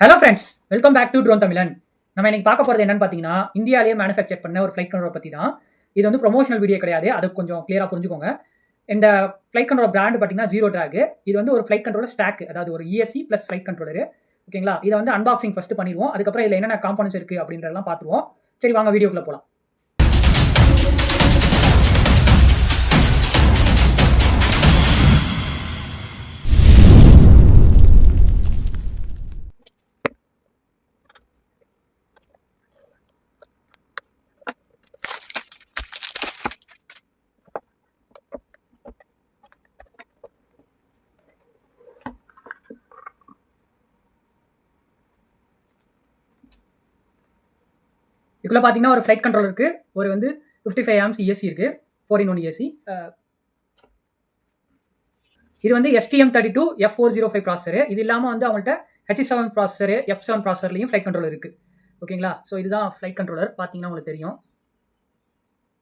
Hello friends, welcome back to drone Tamilan. நம்ம இன்னைக்கு பார்க்க போகிறது என்னன்னு பார்த்தீங்கன்னா, இந்தியாவிலேயே மேனுஃபேக்சர் பண்ண ஒரு ஃப்ளைட் கண்ட்ரோல் பற்றி தான். இது வந்து ப்ரொமோஷனல் வீடியோ கிடையாது, அது கொஞ்சம் கிளியராக புரிஞ்சுக்கோங்க. இந்த ஃப்ளைட் கண்ட்ரோல் பிராண்ட் பார்த்தீங்கன்னா ஜீரோ ட்ராக். இது வந்து ஒரு ஃப்ளைட் கண்ட்ரோலர் ஸ்டாக், அதாவது ஒரு இஎஸ்சி ப்ளஸ் ஃப்ளைட் கண்ட்ரோலர். ஓகேங்களா? இதை வந்து அன்பாக்சிங் ஃபஸ்ட்டு பண்ணிடுவோம். அதுக்கப்புறம் இதில் என்னென்ன காம்பனன்ட்ஸ் இருக்குது அப்படின்றதெல்லாம் பார்த்துருவோம். சரி, வாங்க வீடியோக்குள்ளே போகலாம். இதுக்குள்ள பார்த்தீங்கன்னா ஒரு ஃப்ளைட் கண்ட்ரோல் இருக்குது, ஒரு வந்து 55 ஆம்ஸ் இஎஸ்சி இருக்குது, 4-in-1 இஎஸ்சி. இது வந்து STM32 F405 ப்ராசஸர். இது இல்லாமல் வந்து அவங்கள்ட்ட H7 processor, F7 ப்ராசஸர்லையும் flight controller இருக்குது. ஓகேங்களா? ஸோ இதுதான் ஃப்ளைட் கண்ட்ரோலர், பார்த்தீங்கன்னா உங்களுக்கு தெரியும்.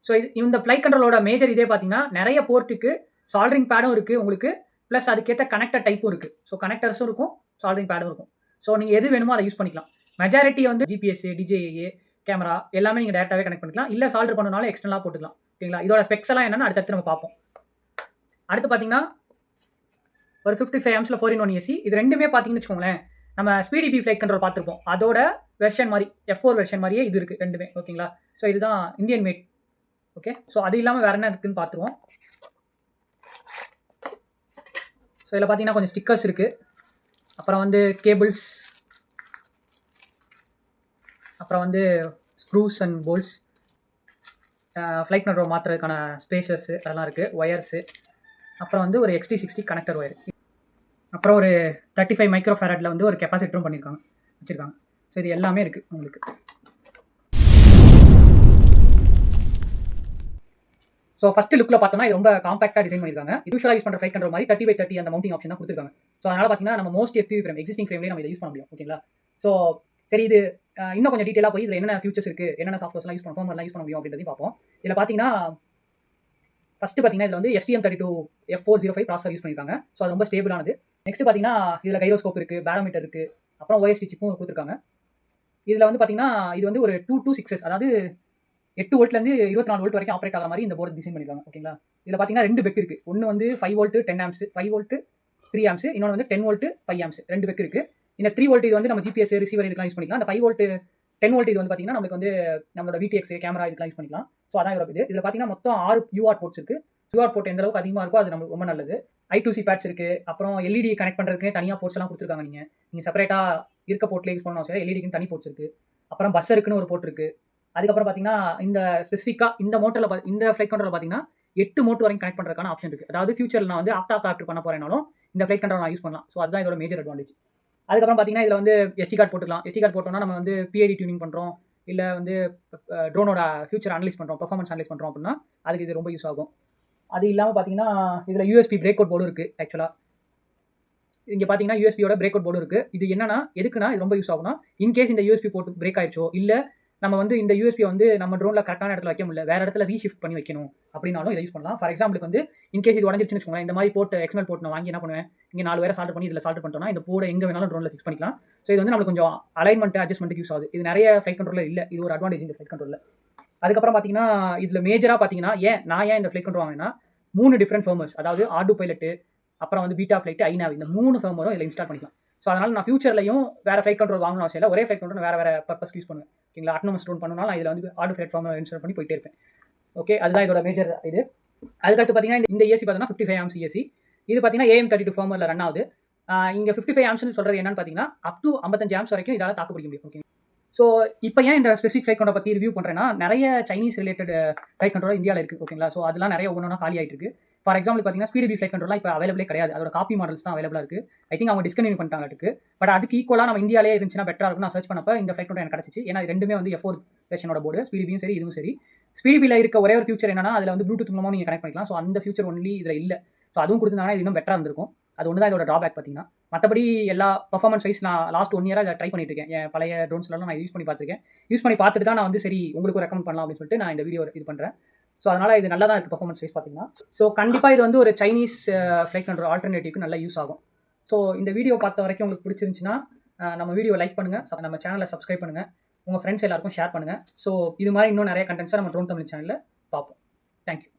ஸோ இந்த ஃப்ளைட் கண்ட்ரோலோட மேஜர் இதே பார்த்தீங்கன்னா நிறைய போர்ட்டுக்கு சால்டரிங் பேடும் இருக்குது உங்களுக்கு, ப்ளஸ் அதுக்கேற்ற கனெக்டர் டைப்பும் இருக்குது. ஸோ கனெக்டர்ஸும் இருக்கும், சால்டரிங் பேடும் இருக்கும். ஸோ நீங்கள் எது வேணுமோ அதை யூஸ் பண்ணிக்கலாம். மெஜாரிட்டி வந்து ஜிபிஎஸ், DJI, கேமரா எல்லாமே நீங்கள் டேரெக்டாகவே கனெக்ட் பண்ணிக்கலாம், இல்லை சால்டர் பண்ணனாலும் எக்ஸ்டர்னலாக போட்டுக்கலாம். ஓகேங்களா? இதோட ஸ்பெக்ஸ் எல்லாம் என்னென்னு அடுத்தடுத்து நம்ம பார்ப்போம். அடுத்து பார்த்தீங்கன்னா ஒரு 55 ஆம்ஸில் 4-in-1 ஏசி. இது ரெண்டுமே பார்த்தீங்கன்னு வச்சுக்கோங்களேன், நம்ம ஸ்பீடிபி ஃப்ளைட் கண்ட்ரோல் பார்த்துருப்போம், அதோட வெர்ஷன் மாதிரி, F4 வெர்ஷன் மாதிரியே இது இருக்குது ரெண்டுமே. ஓகேங்களா? ஸோ இதுதான் இந்தியன் மேட். ஓகே, ஸோ அது இல்லாமல் வேறு என்ன இருக்குதுன்னு பார்த்துருவோம். ஸோ இதில் பார்த்தீங்கன்னா கொஞ்சம் ஸ்டிக்கர்ஸ் இருக்குது, அப்புறம் வந்து கேபிள்ஸ், அப்புறம் வந்து screws and bolts, flight control மாற்றுறதுக்கான ஸ்பேஷர்ஸு அதெல்லாம் இருக்குது, ஒயர்ஸு, அப்புறம் வந்து ஒரு XT60 கனெக்டர் ஒயர், அப்புறம் ஒரு 35 மைக்ரோ ஃபேரட்ல வந்து ஒரு கெப்பாசிட்டரும் வச்சுருக்காங்க. ஸோ இது எல்லாமே இருக்குது உங்களுக்கு. ஸோ ஃபஸ்ட்டு லுக்கில் பார்த்தோம்னா இது ரொம்ப காம்பாக்டாக டிசைன் பண்ணியிருக்காங்க. யூஸ்வலாக யூஸ் பண்ணுற ஃப்ளைட் கண்ட்ரோல் மாதிரி 30x30 அந்த மவுண்டிங் ஆப்ஷன் தான் கொடுத்துருக்காங்க. ஸோ அதனால் பார்த்தீங்கன்னா நம்ம மோஸ்ட் FPV ஃப்ரேம், எக்ஸிஸ்டிங் ஃப்ரேம்லேயே நம்ம இதை யூஸ் பண்ண முடியும். ஓகேங்களா? ஸோ சரி, இது இன்னும் கொஞ்சம் டீட்டெயிலாக போய் இதில் என்னென்ன ஃபியூச்சர்ஸ் இருக்குது, என்னென்ன சாஃப்ட்வேர்ஸ்லாம் யூஸ் பண்ண யூஸ் பண்ண முடியும் அப்படின்றதையும் பார்ப்போம். இதில் பார்த்தீங்கன்னா ஃபஸ்ட்டு பார்த்தீங்கன்னா இதில் வந்து STM32 F405 ப்ராசஸர் யூஸ் பண்ணியிருக்காங்க. ஸோ அது ரொம்ப ஸ்டேபிளானது. நெக்ஸ்ட் பார்த்தீங்கன்னா இதில் கைரோஸ்கோப் இருக்குது, பேரோமீட்டர் இருக்குது, அப்புறம் OSD சிப்பும் கொடுத்துருக்காங்க. இதில் வந்து பார்த்தீங்கன்னா இது வந்து ஒரு 2 to 6S, அதாவது 8 வோல்ட்லேருந்து 24 வோல்ட் வரைக்கும் ஆப்ரேட் ஆகிற மாதிரி இந்த போர்டு டிசைன் பண்ணியிருக்காங்க. ஓகேங்களா? இதில் பார்த்தீங்கன்னா 2 பெக் இருக்குது. ஒன்று வந்து 5 வோல்ட் 10 ஆம்ஸ், 5 வோல்ட் 3 ஆம்ஸ், இன்னொன்று வந்து 10 வோல்ட் 5 ஆம்ஸ், 2 பெக் இருக்குது. இந்த 3 வோல்ட் இது வந்து நம்ம GPS ரிசீவர் இதுக்கெல்லாம் யூஸ் பண்ணிக்கலாம். அந்த 5 வோல்ட் 10 வோல்ட் இது வந்து பார்த்தீங்கன்னா நமக்கு வந்து நம்மளோட VTX கேமரா இதுக்கெல்லாம் யூஸ் பண்ணிக்கலாம். ஸோ அதான் இதோட இது. இதில் பார்த்தீங்கன்னா மொத்தம் 6 UART போர்ட்ஸ் இருக்குது. UART போர்ட் எந்த அளவுக்கு அதிகமாக இருக்கோ அது நமக்கு ரொம்ப நல்லது. I2C பேட்ச் இருக்குது, அப்புறம் LED கனெக்ட் பண்ணுறதுக்கு தனியாக போர்ட்ஸ் எல்லாம் கொடுத்துருக்காங்க. நீங்கள் செப்பரேட்டாக இருக்க போர்ட்லேயே யூஸ் பண்ணணும் அவசியம், LEDக்கு தனி போர்ட்ஸ் இருக்குது. அப்புறம் பஸ்ஸருக்குன்னு ஒரு போர்ட் இருக்குது. அதுக்கப்புறம் பார்த்தீங்கன்னா இந்த ஸ்பெசிஃபிக்காக இந்த மோட்டரில் இந்த ஃப்ளைட் கண்ட்ரோலில் பார்த்தீங்கன்னா 8 மோட்டர் வரைக்கும் கனெக்ட் பண்ணுறதுக்கான ஆப்ஷன் இருக்குது. அதாவது ஃபியூச்சரில் நான் வந்து ஆப்டாப்டர் பண்ண போகிறேனாலும் இந்த ஃப்ளைட் கண்ட்ரோல் நான் யூஸ் பண்ணலாம். ஸோ அதுதான் இதோட மேஜர் அட்வான்டேஜ். அதுக்கப்புறம் பார்த்தீங்கன்னா இதில் வந்து SD கார்டு போட்டுக்கலாம். SD கார்டு போட்டோம்னா நம்ம வந்து PID டியூனிங் பண்ணுறோம், இல்லை வந்து ட்ரோனோட ஃபியூச்சர் அனலைஸ் பண்ணுறோம், பெர்ஃபார்மன்ஸ் அனலைஸ் பண்ணுறோம் அப்படின்னா அதுக்கு இது ரொம்ப யூஸ் ஆகும். அது இல்லாமல் பார்த்தீங்கன்னா இதில் USB பிரேக் அவுட் போர்டும் இருக்குது. ஆக்சுவலாக இங்கே பார்த்தீங்கன்னா USBயோட பிரேக் அவுட் போர்டும் இருக்குது. இது என்னன்னா எதுக்குன்னா இது ரொம்ப யூஸ் ஆகும்னா, இன்கேஸ் இந்த USB போட்டு பிரேக் ஆயிடுச்சோ, இல்லை நம்ம வந்து இந்த USB வந்து நம்ம ட்ரோனில் கரெக்டான இடத்துல வைக்க முடியல, வேறு இடத்துல ரீஷிஃப்ட் பண்ணி வைக்கணும் அப்படின்னாலும் இதை யூஸ் பண்ணலாம். ஃபார் எக்ஸாம்பிளுக்கு வந்து இன்கேஸ் இது உடஞ்சிருச்சுன்னு வச்சுக்கோங்க, இந்த மாதிரி போட்டு எக்ஸ்டர்னல் போட்டு நான் வாங்கி என்ன பண்ணுவேன், இங்கே 4 வேறு சால்ட் பண்ணி இதில் சால்ட் பண்ணிட்டோம்னா இந்த போர்டை எங்கே வேணாலும் ட்ரோனில் ஃபிக்ஸ் பண்ணிக்கலாம். ஸோ இது வந்து நம்மளுக்கு கொஞ்சம் அலைன்மெண்ட் அட்ஜஸ்ட்மெண்ட்டுக்கு யூஸ் ஆகுது. இது நிறைய ஃப்ளைட் கண்ட்ரோலில் இல்லை, இது ஒரு அட்வான்டேஜ் இந்த ஃப்ளைட் கண்ட்ரோலில். அதுக்கப்புறம் பார்த்தீங்கன்னா இதில் மேஜராக பார்த்தீங்கன்னா நான் ஏன் இந்த ஃப்ளைட் கண்ட்ரோல் வாங்கினா 3 டிஃப்ரெண்ட் ஃபர்மர்ஸ், அதாவது ஆர்டு பைலட்டு, அப்புறம் வந்து பீட்டா ஃப்ளைட், ஐநாவ், இந்த 3 ஃபர்மரும் இதில் இன்ஸ்டால் பண்ணிக்கலாம். ஸோ அதனால் நான் ஃபியூச்சர்லையும் வேறு ஃப்ளைட் கண்ட்ரோல் வாங்கணும் அவசியம் இல்லை, ஒரே ஃப்ளைட் கண்ட்ரோல் வேறு பர்பஸ்க்கு யூஸ் பண்ணுவேன். ஓகேங்களா? அட்னமஸ் ட்ரோன் பண்ணனால இதில் வந்து ஆர்டு ஃப்ளைட் ஃபார்மர் இன்ஸ்டால் பண்ணி போயிட்டே இருப்பேன். ஓகே, அதுதான் இதோட மேஜர் இது. அதுக்கடுத்து பார்த்தீங்கன்னா இந்த ஏசி பார்த்தீங்கன்னா 55 ஆம்ஸ் ஏசி. இது பார்த்தீங்கன்னா AM32 ஃபார்மரில் ரன் ஆகுது. இங்கே 55 ஆம்ஸ்னு சொல்கிறது என்னன்னு பார்த்தீங்கன்னா அப் டு 55 ஆம்ஸ் வரைக்கும் இதால் தாக்கு பிடிக்க முடியும். ஓகே, ஸோ இப்போ ஏன் இந்த ஸ்பெசிஃபிக் ஃப்ளைட் கண்ட்ரோல் பற்றி ரிவ்யூ பண்ணுறேன்னா, நிறைய சைனீஸ் ரிலேட்டட் ஃப்ளைட் கண்ட்ரோல் இந்தியாவில் இருக்குது. ஓகேங்களா? ஸோ அதெல்லாம் நிறைய ஒன்றா காலி ஆகிட்டு இருக்குது. ஃபார் எக்ஸாம்பிள் பார்த்தீங்கன்னா ஸ்பீடிபி ஃப்ளைட் கண்ட்ரோலாம் இப்போ அவைலபிளே கிடையாது, அதோட காப்பி மாடல்ஸ் தான் அவைலபிளாக இருக்குது. ஐ திங்க் அவங்க டிஸ்கன்டினியூ பண்ணிட்டாங்க அதுக்கு. பட் அதுக்கு ஈக்குவலாக நம்ம இந்தியாவிலே இருந்துச்சுன்னா பெட்டராக இருக்கும். நான் சர்ச் பண்ணப்போ இந்த ஃப்ளைட் கண்ட்ரோல் எனக்கு கிடச்சிச்சு. ஏன்னா இது ரெண்டுமே வந்து F4 வெர்ஷனோட போர்டு, ஸ்பீடிபியும் சரி இதுவும் சரி. ஸ்பீடிபியில் இருக்க ஒரே ஒரு ஃபியூச்சர் என்னன்னா அதில் வந்து ப்ளூடூத் மூலமாக நீங்கள் கனெக்ட் பண்ணிக்கலாம். ஸோ அந்த ஃபியூச்சர் ஒன்லி இதில் இல்லை. ஸோ அதுவும் கொடுத்துருந்தாங்கன்னா இது இன்னும் பெட்டராக இருந்திருக்கும். அது ஒன்று தான் இதோட ட்ராபேக் பார்த்தீங்கன்னா. மற்றபடி எல்லா பர்ஃபார்மன்ஸ் வைஸ் நான் லாஸ்ட் 1 இயராக ட்ரை பண்ணிட்டு இருக்கேன். என் பழைய ட்ரோன்ஸ்லாம் நான் யூஸ் பண்ணி பார்த்துருக்கேன். யூஸ் பண்ணி பார்த்துட்டு தான் நான் வந்து சரி உங்களுக்கு ரெக்கமெண்ட் பண்ணலாம் அப்படின்னு சொல்லிட்டு நான் இந்த வீடியோ இது பண்ணுறேன். ஸோ அதனால் இது நல்லா தான் இருக்குது பர்ஃபார்மன்ஸ் வைஸ் பார்த்தீங்கன்னா. ஸோ கண்டிப்பாக இது வந்து ஒரு சைனீஸ் ஃப்ளைட் கண்ட்ரோல் ஆல்டர்னேட்டிவ்க்கு நல்லா யூஸ் ஆகும். ஸோ இந்த வீடியோ பார்த்த வரைக்கும் உங்களுக்கு பிடிச்சிருந்துச்சுன்னா நம்ம வீடியோ லைக் பண்ணுங்கள், நம்ம சேனலை சப்ஸ்கிரைப் பண்ணுங்கள், உங்கள் ஃப்ரெண்ட்ஸ் எல்லாருக்கும் ஷேர் பண்ணுங்கள். ஸோ இது மாதிரி இன்னும் நிறைய கண்டென்ட்ஸை நம்ம ட்ரோன் தமிழ் சேனலில் பார்ப்போம். தேங்க்யூ.